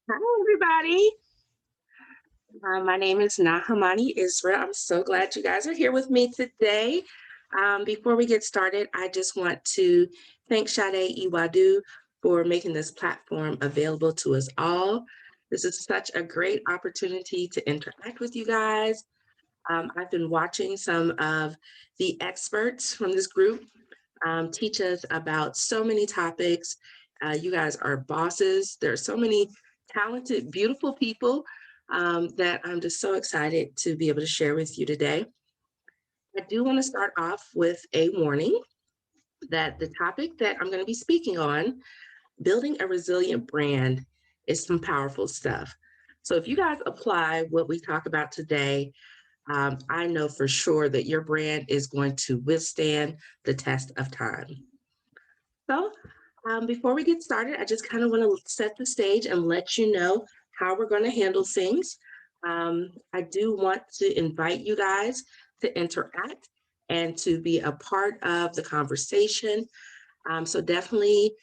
Hi, everybody. My name is Nahamani Israel. I'm so glad you guys are here with me today. Before we get started, I just want to thank Sade Iwadu for making this platform available to us all. This is such a great opportunity to interact with you guys. I've been watching some of the experts from this group teach us about so many topics. You guys are bosses. There are so many talented, beautiful people that I'm just so excited to be able to share with you today. I do want to start off with a warning that the topic that I'm going to be speaking on, building a resilient brand, is some powerful stuff. So if you guys apply what we talk about today, I know for sure that your brand is going to withstand the test of time. So, before we get started, I just kind of want to set the stage and let you know how we're going to handle things. I do want to invite you guys to interact and to be a part of the conversation. So, definitely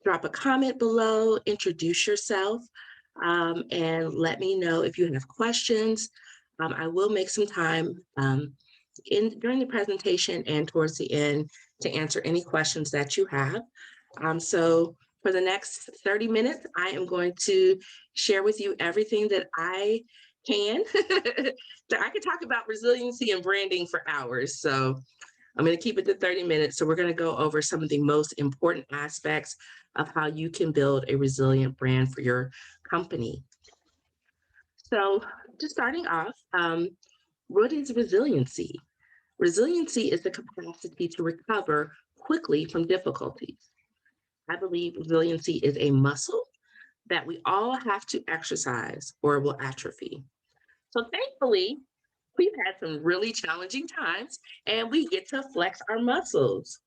drop a comment below, introduce yourself, and let me know if you have questions. I will make some time during the presentation and towards the end to answer any questions that you have. So for the next 30 minutes, I am going to share with you everything that I can. So I could talk about resiliency and branding for hours. So I'm going to keep it to 30 minutes. So we're going to go over some of the most important aspects of how you can build a resilient brand for your company. So just starting off, what is resiliency? Resiliency is the capacity to recover quickly from difficulties. I believe resiliency is a muscle that we all have to exercise or it will atrophy. So thankfully, we've had some really challenging times and we get to flex our muscles.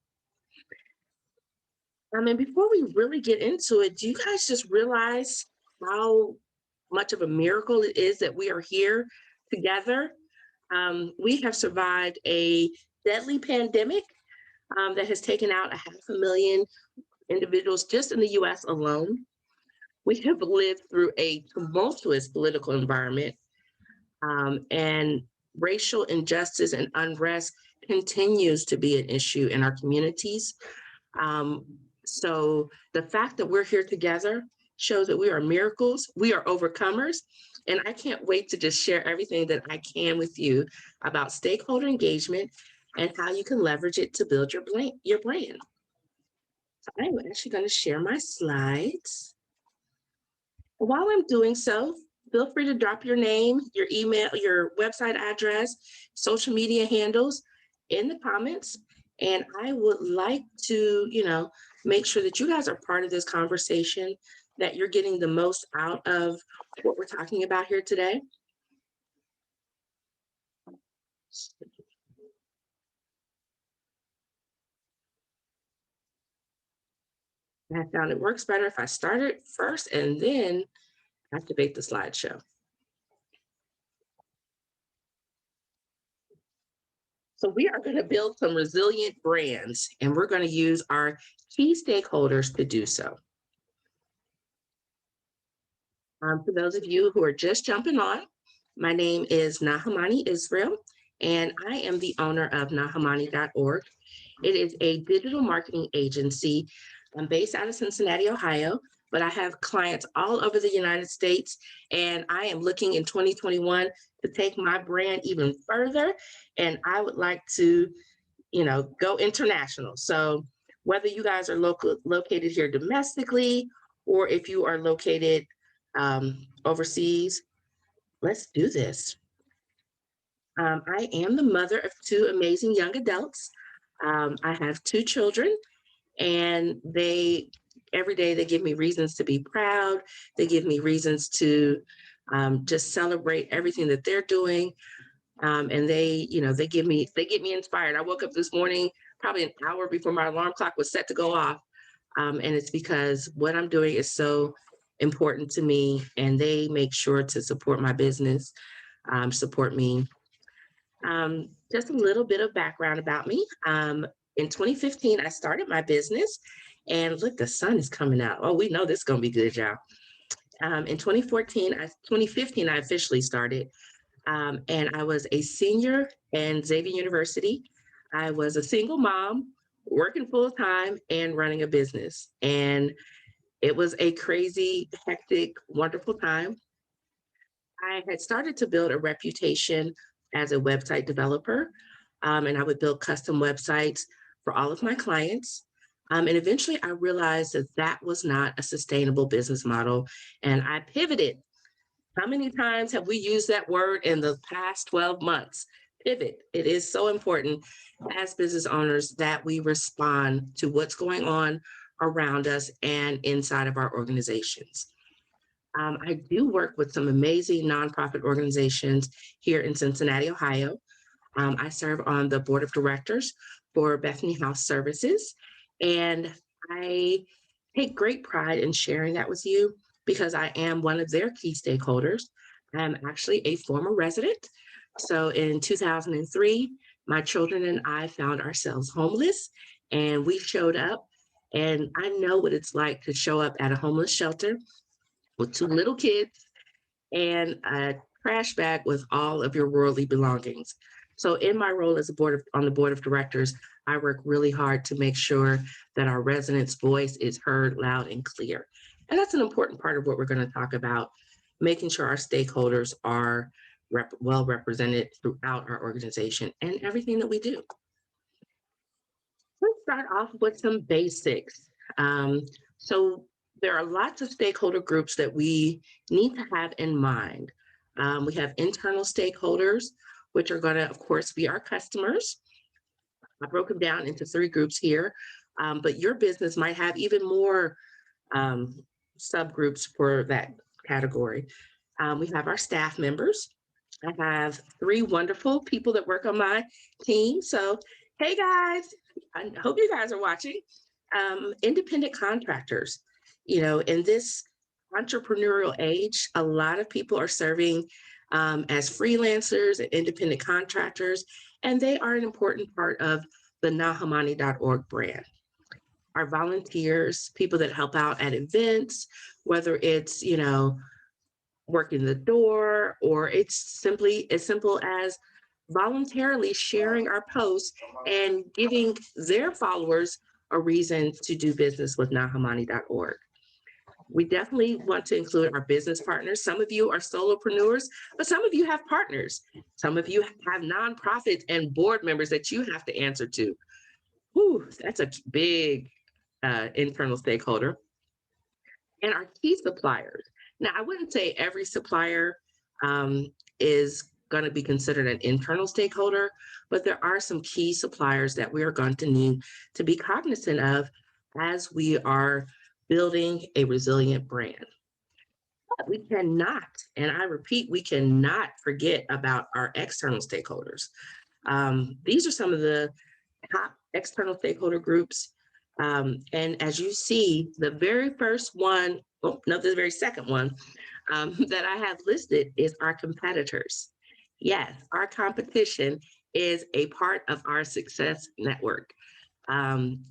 And before we really get into it, do you guys just realize how much of a miracle it is that we are here together? We have survived a deadly pandemic that has taken out a 500,000 individuals just in the US alone. We have lived through a tumultuous political environment, and racial injustice and unrest continues to be an issue in our communities. Um, so the fact that we're here together shows that we are miracles, we are overcomers, and I can't wait to just share everything that I can with you about stakeholder engagement and how you can leverage it to build your brand. So I'm actually going to share my slides. While I'm doing so, feel free to drop your name, your email, your website address, social media handles in the comments. And I would like to, make sure that you guys are part of this conversation, that you're getting the most out of what we're talking about here today. I found it works better if I start it first and then activate the slideshow. So we are going to build some resilient brands, and we're going to use our key stakeholders to do so. For those of you who are just jumping on, my name is Nahamani Israel, and I am the owner of nahamani.org. It is a digital marketing agency. I'm based out of Cincinnati, Ohio, but I have clients all over the United States, and I am looking in 2021 to take my brand even further, and I would like to, go international. So whether you guys are located here domestically or if you are located overseas, let's do this. I am the mother of two amazing young adults. I have two children, and every day they give me reasons to be proud. They give me reasons to just celebrate everything that they're doing. And they get me inspired. I woke up this morning probably an hour before my alarm clock was set to go off. And it's because what I'm doing is so important to me, and they make sure to support my business, support me. Just a little bit of background about me. In 2015, I started my business, and look, the sun is coming out. Oh, we know this is going to be good, y'all. In 2015, I officially started, and I was a senior in Xavier University. I was a single mom, working full time, and running a business. And it was a crazy, hectic, wonderful time. I had started to build a reputation as a website developer, and I would build custom websites for all of my clients. And eventually I realized that that was not a sustainable business model, and I pivoted. How many times have we used that word in the past 12 months? Pivot. It is so important as business owners that we respond to what's going on around us and inside of our organizations. I do work with some amazing nonprofit organizations here in Cincinnati, Ohio. I serve on the board of directors for Bethany House Services, and I take great pride in sharing that with you because I am one of their key stakeholders. I'm actually a former resident. So in 2003, my children and I found ourselves homeless, and we showed up. And I know what it's like to show up at a homeless shelter with two little kids and a trash bag with all of your worldly belongings. So in my role as a on the board of directors, I work really hard to make sure that our residents' voice is heard loud and clear. And that's an important part of what we're going to talk about, making sure our stakeholders are well represented throughout our organization and everything that we do. Let's start off with some basics. Um, so there are lots of stakeholder groups that we need to have in mind. We have internal stakeholders, which are going to, of course, be our customers. I broke them down into three groups here, but your business might have even more um, subgroups for that category. We have our staff members. I have three wonderful people that work on my team. So, hey guys, I hope you guys are watching. Independent contractors. In this entrepreneurial age, a lot of people are serving as freelancers and independent contractors, and they are an important part of the nahamani.org brand. Our volunteers, people that help out at events, whether it's, working the door, or it's simply as simple as voluntarily sharing our posts and giving their followers a reason to do business with nahamani.org. We definitely want to include our business partners. Some of you are solopreneurs, but some of you have partners. Some of you have nonprofits and board members that you have to answer to. Whew, that's a big internal stakeholder. And our key suppliers. Now, I wouldn't say every supplier is going to be considered an internal stakeholder, but there are some key suppliers that we are going to need to be cognizant of as we are building a resilient brand. But we cannot, and I repeat, we cannot forget about our external stakeholders. These are some of the top external stakeholder groups. And as you see, the very first one, the very second one that I have listed is our competitors. Yes, our competition is a part of our success network.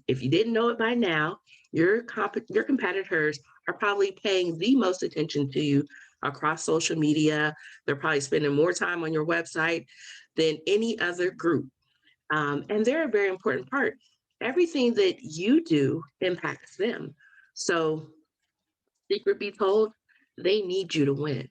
If you didn't know it by now, your competitors are probably paying the most attention to you across social media. They're probably spending more time on your website than any other group. And they're a very important part. Everything that you do impacts them. So, secret be told, they need you to win.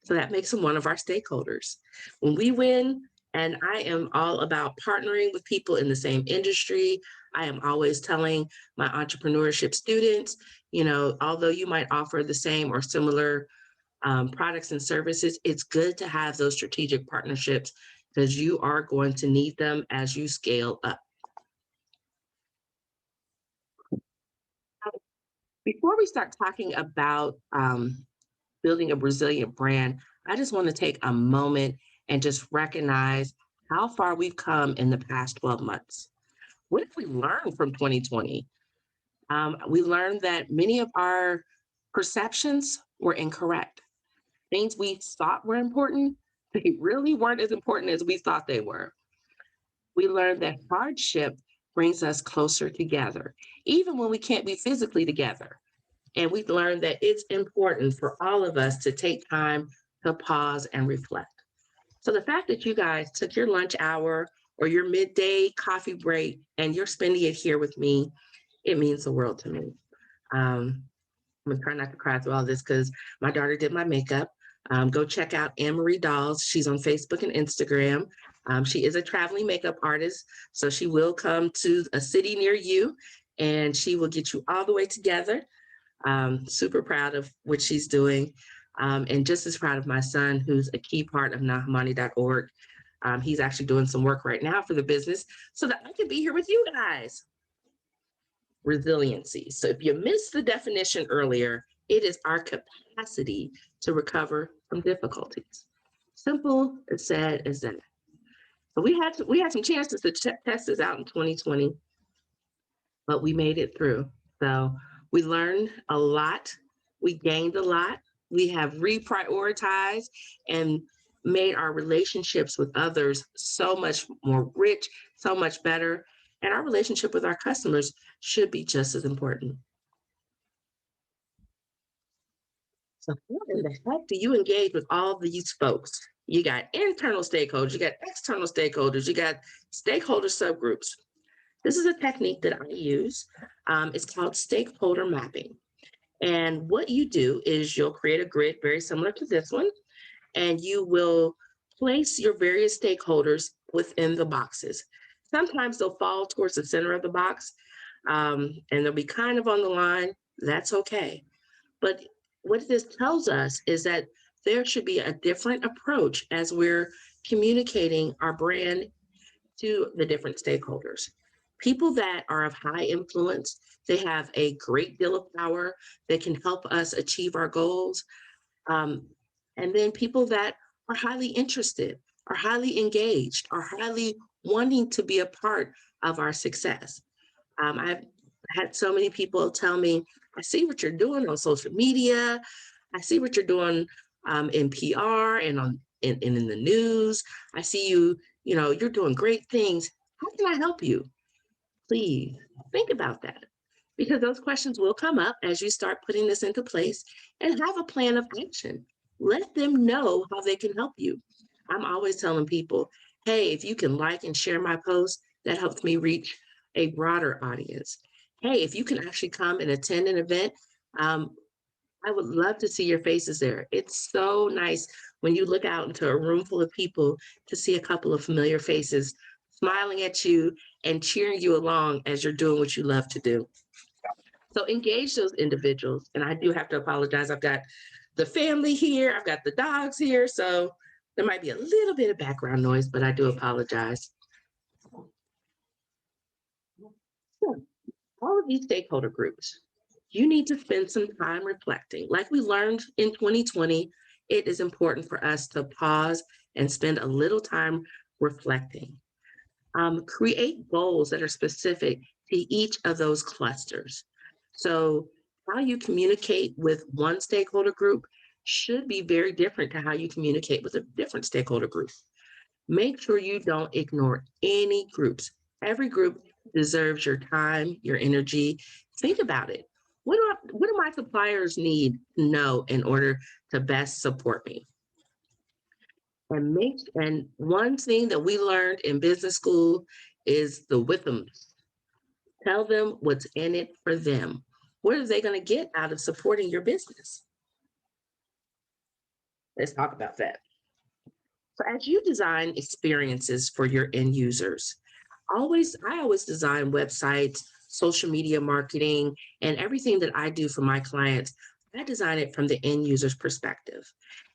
So that makes them one of our stakeholders. When we win, and I am all about partnering with people in the same industry. I am always telling my entrepreneurship students, although you might offer the same or similar products and services, it's good to have those strategic partnerships because you are going to need them as you scale up. Before we start talking about building a resilient brand, I just want to take a moment and just recognize how far we've come in the past 12 months. What have we learned from 2020? We learned that many of our perceptions were incorrect. Things we thought were important, they really weren't as important as we thought they were. We learned that hardship brings us closer together, even when we can't be physically together. And we've learned that it's important for all of us to take time to pause and reflect. So the fact that you guys took your lunch hour or your midday coffee break and you're spending it here with me, it means the world to me. Um, I'm gonna try not to cry through all this because my daughter did my makeup. Go check out Anne Marie Dolls. She's on Facebook and Instagram. She is a traveling makeup artist, so she will come to a city near you and she will get you all the way together. Super proud of what she's doing. And just as proud of my son, who's a key part of nahamani.org. He's actually doing some work right now for the business so that I can be here with you guys. Resiliency. So if you missed the definition earlier, it is our capacity to recover from difficulties. Simple as said as that. So we had some chances to test this out in 2020, but we made it through. So we learned a lot, we gained a lot, we have reprioritized and made our relationships with others so much more rich, so much better. And our relationship with our customers should be just as important. So, how in the heck do you engage with all these folks? You got internal stakeholders, you got external stakeholders, you got stakeholder subgroups. This is a technique that I use. It's called stakeholder mapping. And what you do is you'll create a grid very similar to this one, and you will place your various stakeholders within the boxes. Sometimes they'll fall towards the center of the box, and they'll be kind of on the line. That's okay. But what this tells us is that there should be a different approach as we're communicating our brand to the different stakeholders. People that are of high influence, they have a great deal of power, they can help us achieve our goals. Um, and then people that are highly interested, are highly engaged, are highly wanting to be a part of our success. I've had so many people tell me, I see what you're doing on social media. I see what you're doing in PR and in the news. I see you, you're doing great things. How can I help you? Please think about that because those questions will come up as you start putting this into place and have a plan of action. Let them know how they can help you. I'm always telling people, hey, if you can like and share my post, that helps me reach a broader audience. Hey, if you can actually come and attend an event, um, I would love to see your faces there. It's so nice when you look out into a room full of people to see a couple of familiar faces smiling at you and cheering you along as you're doing what you love to do. So engage those individuals. And I do have to apologize. I've got the family here, I've got the dogs here. So there might be a little bit of background noise, but I do apologize. So, all of these stakeholder groups, you need to spend some time reflecting. Like we learned in 2020, it is important for us to pause and spend a little time reflecting. Create goals that are specific to each of those clusters. So, how you communicate with one stakeholder group should be very different to how you communicate with a different stakeholder group. Make sure you don't ignore any groups. Every group deserves your time, your energy. Think about it. What do my suppliers need to know in order to best support me? And one thing that we learned in business school is the with them. Tell them what's in it for them. What are they going to get out of supporting your business? Let's talk about that. So as you design experiences for your end users, I always design websites, social media marketing, and everything that I do for my clients. I design it from the end user's perspective.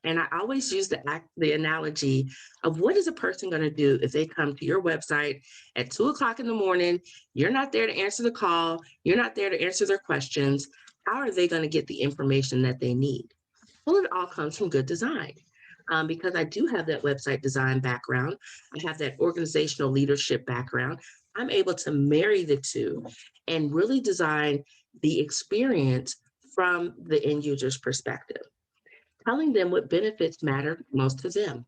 And I always use the analogy of what is a person going to do if they come to your website at 2 o'clock in the morning? You're not there to answer the call, you're not there to answer their questions. How are they going to get the information that they need? Well, it all comes from good design. Because I do have that website design background, I have that organizational leadership background. I'm able to marry the two and really design the experience from the end user's perspective, telling them what benefits matter most to them.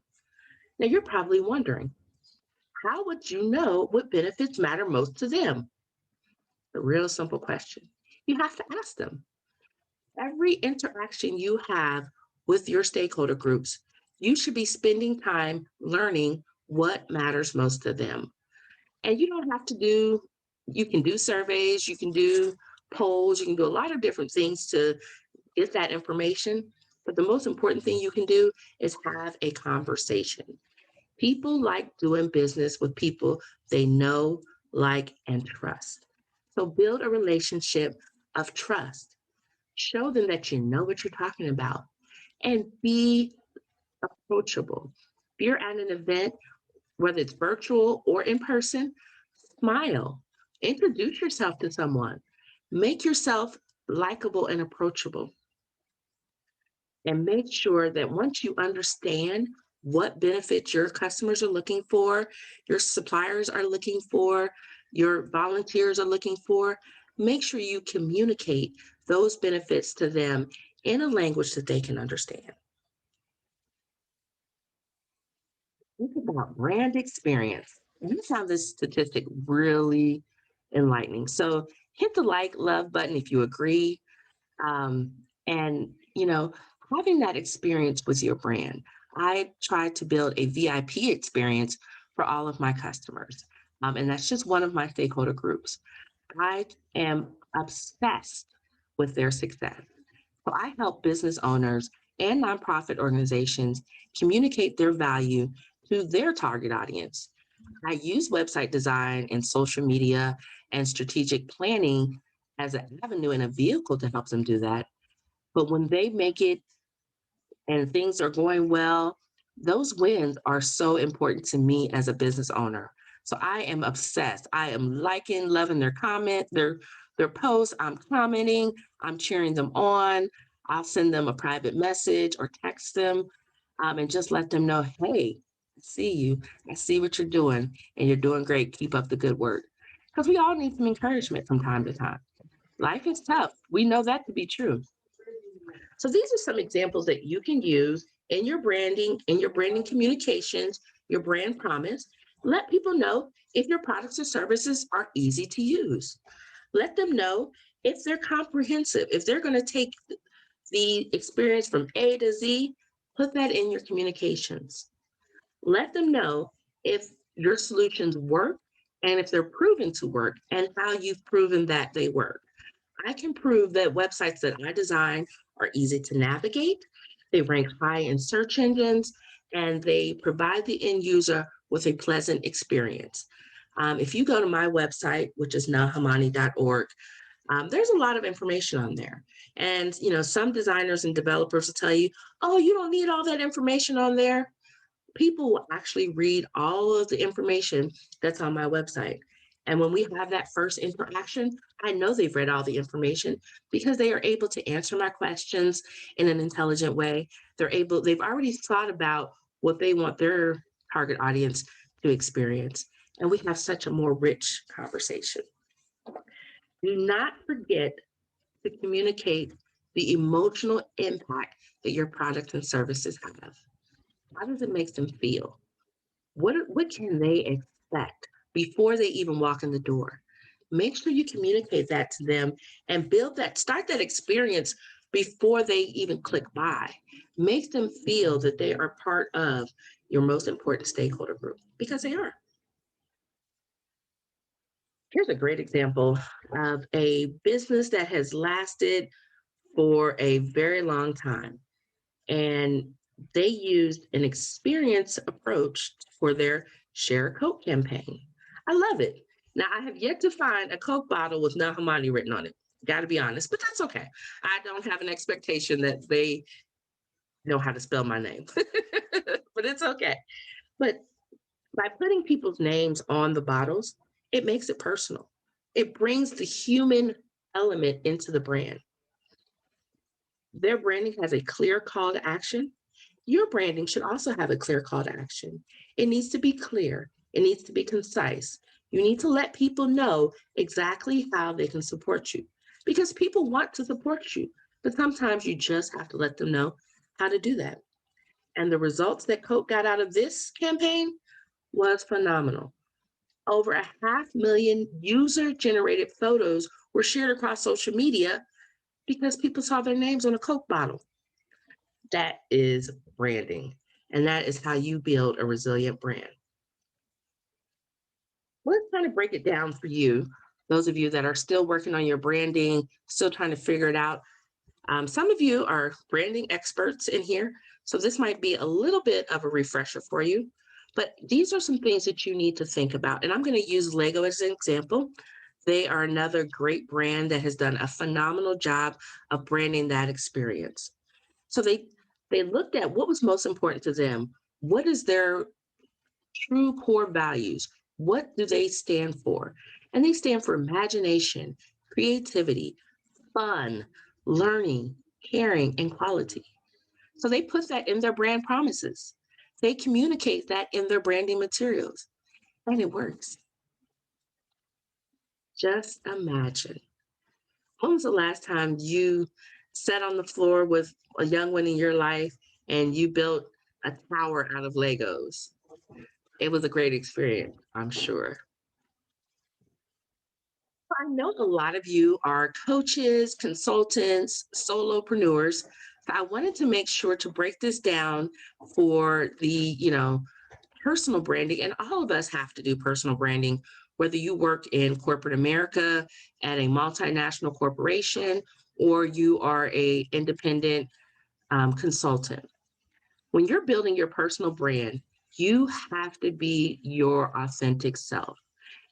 Now, you're probably wondering, how would you know what benefits matter most to them? A real simple question. You have to ask them. Every interaction you have with your stakeholder groups, you should be spending time learning what matters most to them. And you don't have to do, you can do surveys, you can do polls, you can do a lot of different things to get that information. But the most important thing you can do is have a conversation. People like doing business with people they know, like, and trust. So build a relationship of trust. Show them that you know what you're talking about and be approachable. If you're at an event, whether it's virtual or in person, smile, introduce yourself to someone, make yourself likable and approachable, and make sure that once you understand what benefits your customers are looking for, your suppliers are looking for, your volunteers are looking for, make sure you communicate those benefits to them in a language that they can understand. Think about brand experience. And you found this statistic really enlightening. So hit the like, love button if you agree. Um, and, having that experience with your brand, I try to build a VIP experience for all of my customers. And that's just one of my stakeholder groups. I am obsessed with their success. So I help business owners and nonprofit organizations communicate their value to their target audience. I use website design and social media and strategic planning as an avenue and a vehicle to help them do that. But when they make it and things are going well, those wins are so important to me as a business owner. So I am obsessed. I am liking, loving their posts. I'm commenting, I'm cheering them on. I'll send them a private message or text them, and just let them know, hey, I see you. I see what you're doing, and you're doing great. Keep up the good work. Because we all need some encouragement from time to time. Life is tough. We know that to be true. So these are some examples that you can use in your branding communications, your brand promise. Let people know if your products or services are easy to use. Let them know if they're comprehensive, if they're going to take the experience from A to Z, put that in your communications. Let them know if your solutions work and if they're proven to work and how you've proven that they work. I can prove that websites that I design are easy to navigate, they rank high in search engines, and they provide the end user with a pleasant experience. If you go to my website, which is nahamani.org, there's a lot of information on there. And some designers and developers will tell you, oh, you don't need all that information on there. People will actually read all of the information that's on my website. And when we have that first interaction, I know they've read all the information because they are able to answer my questions in an intelligent way. They've already thought about what they want their target audience to experience. And we have such a more rich conversation. Do not forget to communicate the emotional impact that your products and services have. How does it make them feel? What can they expect before they even walk in the door? Make sure you communicate that to them and start that experience before they even click buy. Make them feel that they are part of your most important stakeholder group because they are. Here's a great example of a business that has lasted for a very long time. And they used an experience approach for their Share a Coke campaign. I love it. Now, I have yet to find a Coke bottle with Nahamani written on it. Got to be honest, but that's okay. I don't have an expectation that they know how to spell my name, but it's okay. But by putting people's names on the bottles, it makes it personal. It brings the human element into the brand. Their branding has a clear call to action. Your branding should also have a clear call to action. It needs to be clear, it needs to be concise. You need to let people know exactly how they can support you because people want to support you, but sometimes you just have to let them know how to do that. And the results that Coke got out of this campaign was phenomenal. Over 500,000 user generated photos were shared across social media because people saw their names on a Coke bottle. That is branding. And that is how you build a resilient brand. Let's kind of break it down for you, those of you that are still working on your branding, still trying to figure it out. Some of you are branding experts in here, so this might be a little bit of a refresher for you. But these are some things that you need to think about. And I'm going to use Lego as an example. They are another great brand that has done a phenomenal job of branding that experience. So they looked at what was most important to them. What is their true core values? What do they stand for? And they stand for imagination, creativity, fun, learning, caring, and quality. So they put that in their brand promises. They communicate that in their branding materials, and it works. Just imagine. When was the last time you sat on the floor with a young one in your life and you built a tower out of Legos? It was a great experience, I'm sure. I know a lot of you are coaches, consultants, solopreneurs. So I wanted to make sure to break this down for the personal branding. And all of us have to do personal branding, whether you work in corporate America at a multinational corporation or you are a independent consultant. When you're building your personal brand, you have to be your authentic self.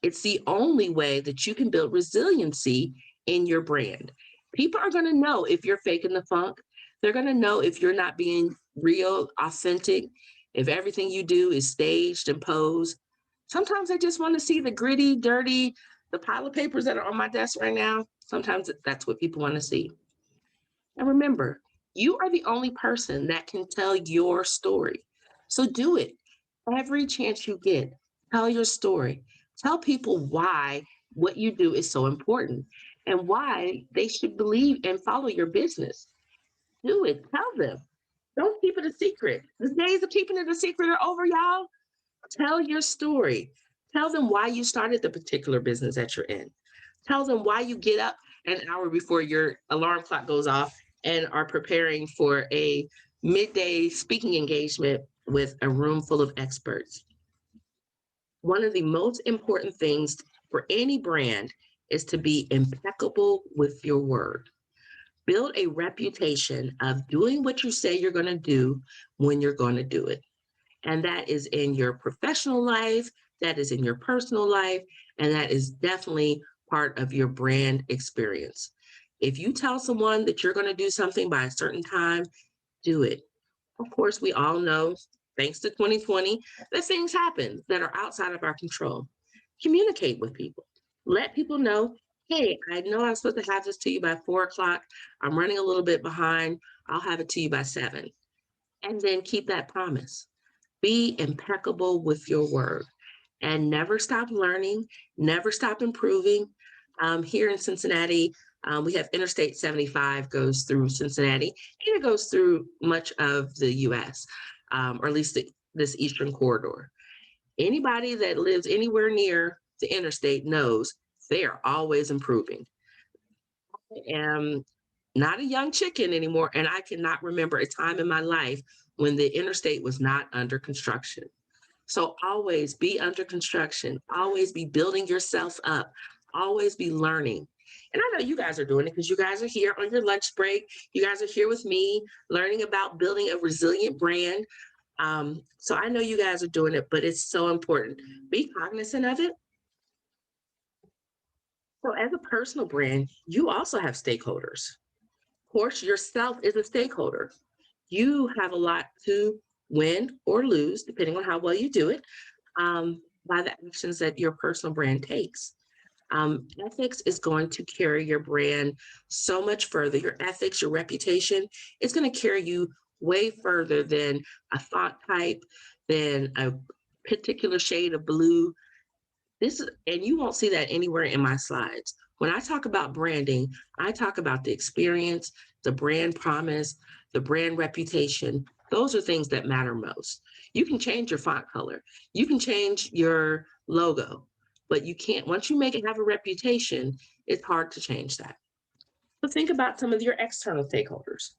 It's the only way that you can build resiliency in your brand. People are going to know if you're faking the funk. They're going to know if you're not being real, authentic, if everything you do is staged and posed. Sometimes I just want to see the gritty, dirty, the pile of papers that are on my desk right now. Sometimes that's what people want to see. And remember, you are the only person that can tell your story. So do it every chance you get. Tell your story. Tell people why what you do is so important and why they should believe and follow your business. Do it. Tell them. Don't keep it a secret. The days of keeping it a secret are over, y'all. Tell your story. Tell them why you started the particular business that you're in. Tell them why you get up an hour before your alarm clock goes off and are preparing for a midday speaking engagement with a room full of experts. One of the most important things for any brand is to be impeccable with your word. Build a reputation of doing what you say you're going to do when you're going to do it. And that is in your professional life, that is in your personal life, and that is definitely part of your brand experience. If you tell someone that you're going to do something by a certain time, do it. Of course, we all know, thanks to 2020, that things happen that are outside of our control. Communicate with people. Let people know, hey, I know I'm supposed to have this to you by 4 o'clock. I'm running a little bit behind. I'll have it to you by 7. And then keep that promise. Be impeccable with your word and never stop learning, never stop improving. Here in Cincinnati, we have Interstate 75 goes through Cincinnati and it goes through much of the US, or at least this Eastern corridor. Anybody that lives anywhere near the interstate knows they are always improving. I am not a young chicken anymore, and I cannot remember a time in my life when the interstate was not under construction. So always be under construction, always be building yourself up, always be learning. And I know you guys are doing it because you guys are here on your lunch break. You guys are here with me learning about building a resilient brand. So I know you guys are doing it, but it's so important. Be cognizant of it. So as a personal brand, you also have stakeholders. Of course, yourself is a stakeholder. You have a lot to win or lose, depending on how well you do it, by the actions that your personal brand takes. Ethics is going to carry your brand so much further. Your ethics, your reputation, it's going to carry you way further than a font type, than a particular shade of blue. And you won't see that anywhere in my slides. When I talk about branding, I talk about the experience, the brand promise, the brand reputation. Those are things that matter most. You can change your font color, you can change your logo, but you can't, once you make it have a reputation, it's hard to change that. So think about some of your external stakeholders.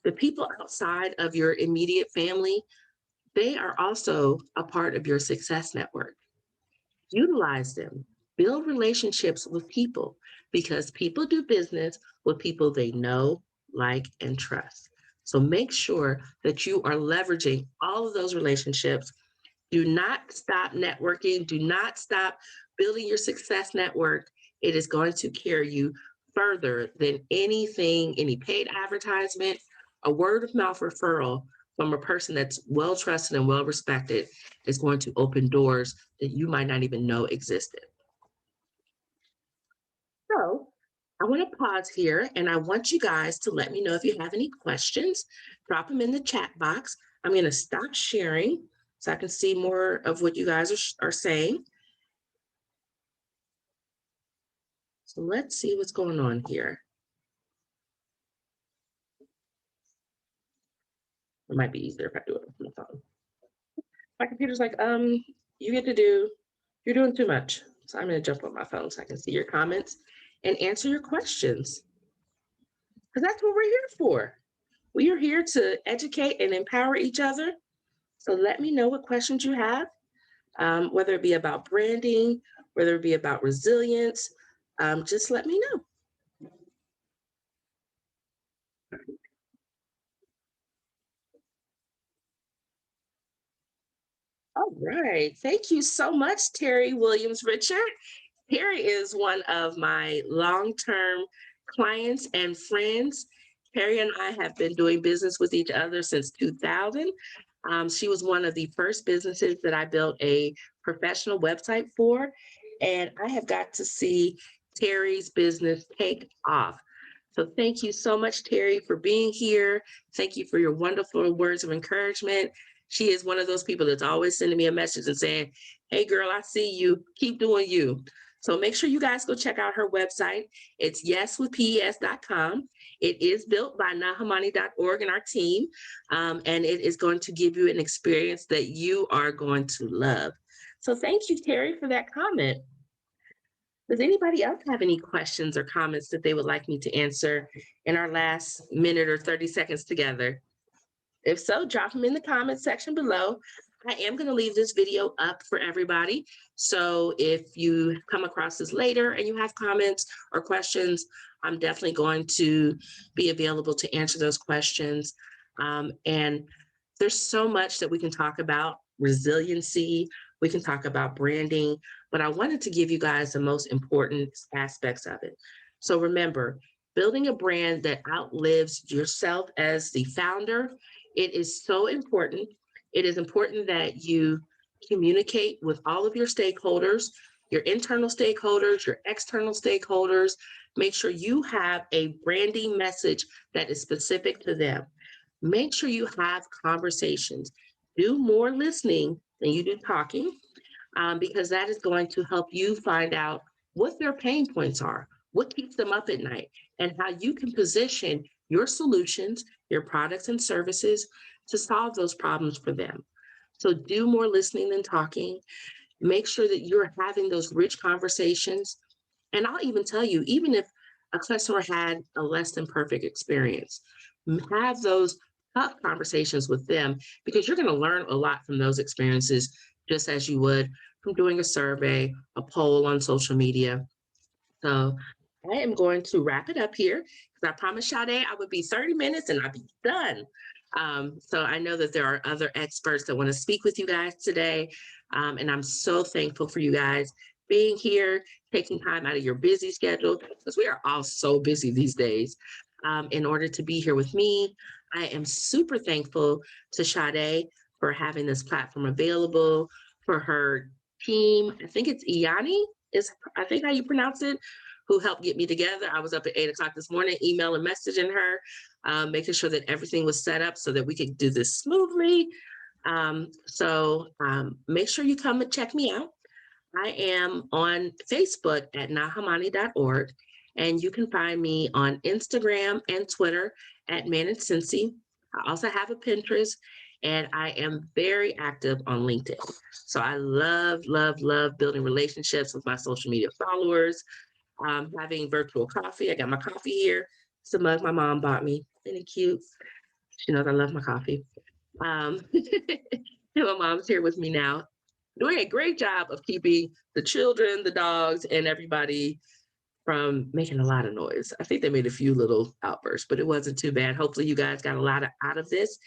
The people outside of your immediate family, they are also a part of your success network. Utilize them. Build relationships with people because people do business with people they know, like, and trust. So make sure that you are leveraging all of those relationships. Do not stop networking. Do not stop building your success network. It is going to carry you further than anything, any paid advertisement, a word of mouth referral from a person that's well trusted and well respected is going to open doors that you might not even know existed. So I want to pause here and I want you guys to let me know if you have any questions. Drop them in the chat box. I'm going to stop sharing so I can see more of what you guys are saying. So let's see what's going on here. It might be easier if I do it from the phone. My computer's like, you're doing too much. So I'm going to jump on my phone so I can see your comments and answer your questions. Because that's what we're here for. We are here to educate and empower each other. So let me know what questions you have, whether it be about branding, whether it be about resilience. Just let me know. All right. Thank you so much, Terry Williams Richard. Terry is one of my long-term clients and friends. Terry and I have been doing business with each other since 2000. She was one of the first businesses that I built a professional website for, and I have got to see Terry's business take off. So thank you so much, Terry, for being here. Thank you for your wonderful words of encouragement. She is one of those people that's always sending me a message and saying, hey, girl, I see you. Keep doing you. So make sure you guys go check out her website. It's yeswithpes.com. It is built by nahamani.org and our team, and it is going to give you an experience that you are going to love. So thank you, Terry, for that comment. Does anybody else have any questions or comments that they would like me to answer in our last minute or 30 seconds together? If so, drop them in the comment section below. I am going to leave this video up for everybody. So if you come across this later and you have comments or questions, I'm definitely going to be available to answer those questions. And there's so much that we can talk about: resiliency, we can talk about branding, but I wanted to give you guys the most important aspects of it. So remember, building a brand that outlives yourself as the founder, it is so important. It is important that you communicate with all of your stakeholders, your internal stakeholders, your external stakeholders. Make sure you have a branding message that is specific to them. Make sure you have conversations. Do more listening than you do talking, because that is going to help you find out what their pain points are, what keeps them up at night, and how you can position your solutions, your products and services to solve those problems for them. So do more listening than talking. Make sure that you're having those rich conversations. And I'll even tell you, even if a customer had a less than perfect experience, have those tough conversations with them because you're going to learn a lot from those experiences, just as you would from doing a survey, a poll on social media. So I am going to wrap it up here because I promised Sade I would be 30 minutes and I'd be done. So I know that there are other experts that want to speak with you guys today. And I'm so thankful for you guys being here, taking time out of your busy schedule, because we are all so busy these days, in order to be here with me. I am super thankful to Sade for having this platform available, for her team. I think it's Iani, is I think how you pronounce it, who helped get me together. I was up at 8 o'clock this morning, email and messaging her, making sure that everything was set up so that we could do this smoothly. So make sure you come and check me out. I am on Facebook at nahamani.org, and you can find me on Instagram and Twitter at Manage Cincy. I also have a Pinterest, and I am very active on LinkedIn. So I love, love, love building relationships with my social media followers, having virtual coffee. I got my coffee here. It's a mug my mom bought me. Isn't it cute? She knows I love my coffee. And my mom's here with me now, doing a great job of keeping the children, the dogs, and everybody from making a lot of noise. I think they made a few little outbursts, but it wasn't too bad. Hopefully, you guys got a lot out of this.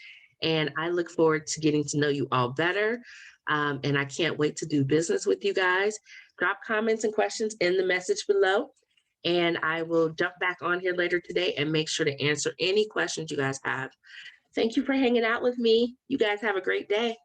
And I look forward to getting to know you all better. And I can't wait to do business with you guys. Drop comments and questions in the message below. And I will jump back on here later today and make sure to answer any questions you guys have. Thank you for hanging out with me. You guys have a great day.